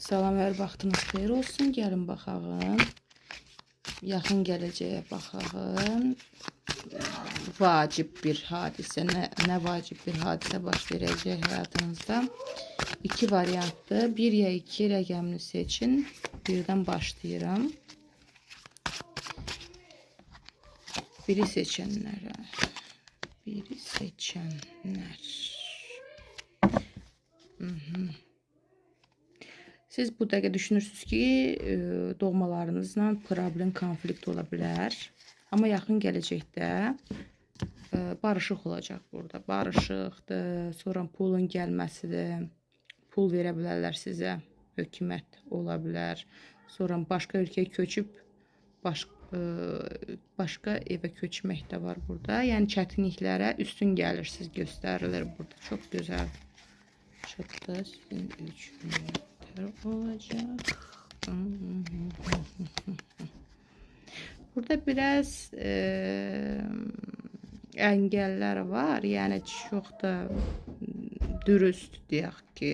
Salam, hər vaxtınız xeyir olsun. Gəlin baxalım. Yaxın gələcəyə baxalım. Vacib bir hadisə, nə vacib bir hadisə baş verəcək həyatınızda? İki variantdır. 1 ya 2 rəqəmini seçin. Birdən başlayıram. Biri seçənlərə. Biri seçənlər. Siz bu dəqiqə düşünürsünüz ki, doğmalarınızla problem, konflikt ola bilər. Amma yaxın gələcəkdə barışıq olacaq burada. Barışıqdır, sonra pulun gəlməsidir. Pul verə bilərlər sizə, hökumət ola bilər. Sonra başqa ölkəyə köçüb, başqa evə köçmək də var burada. Yəni çətinliklərə üstün gəlirsiniz, göstərilir burada. Çox gözəl çıxdı. Sizin üçün olacak. Burada biraz engeller var. Yani çok da dürüst deyək ki,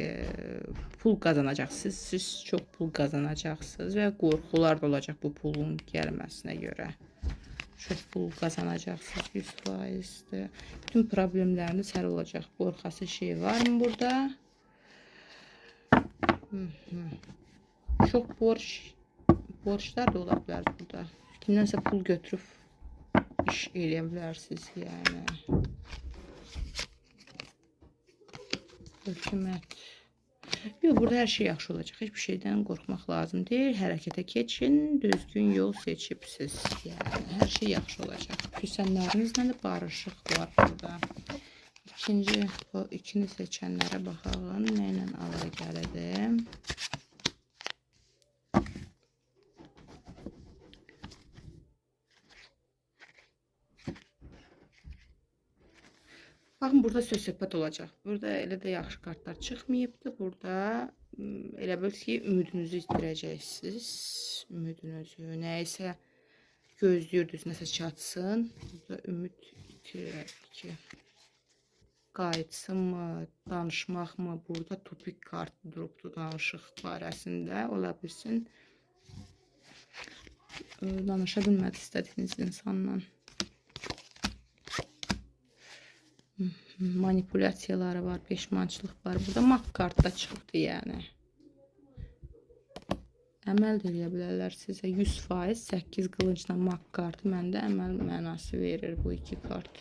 pul kazanacaksınız. Siz çok pul kazanacaksınız ve qorxular da olacak bu pulun gəlməsinə görə. Çok pul kazanacaksınız, 100%'dir. Bütün problemleriniz həll olacaq. Qorxası şey var mı burada? Çok borçlar da ola bilər burada. Kimdənsə pul götürüb iş eləyə bilərsiniz yəni. Hökumət. Yox, burada hər şey yaxşı olacaq. Hiçbir şeydən qorxmaq lazım deyil. Hərəkətə keçin, düzgün yol seçibsiz. Yəni hər şey yaxşı olacaq. Küsənlərinizlə də barışıq var burada. İkini seçənlərə baxalım. Nə ilə əlaqəlidir? Baxın, burada söz-söhbət olacaq. Burada elə də yaxşı kartlar çıxmayıbdır. Burada elə bil ki, ümidinizi itirəcəksiniz. Ümidinizi, nəyəsə gözləyirdiniz, nəsə çatsın. Burada ümid itirir ki, qayıtsın mı, danışmaq mı? Burada topik kartı durubdur danışıq barəsində. Ola bilsin, danışa bilmədi istədiyiniz insanla. Manipülasyaları var, peşmançılıq var. Burada mak kartda çıxdı yəni. Əməl də eləyə bilərlər sizə 100%, 8 qılıncla mak kartı məndə əməl mənası verir bu iki kart.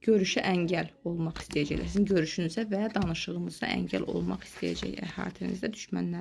Görüşə əngəl olmaq istəyəcəklər. Sizin görüşünüzə və danışığınıza əngəl olmaq istəyəcək əhatənizdə düşmənlər.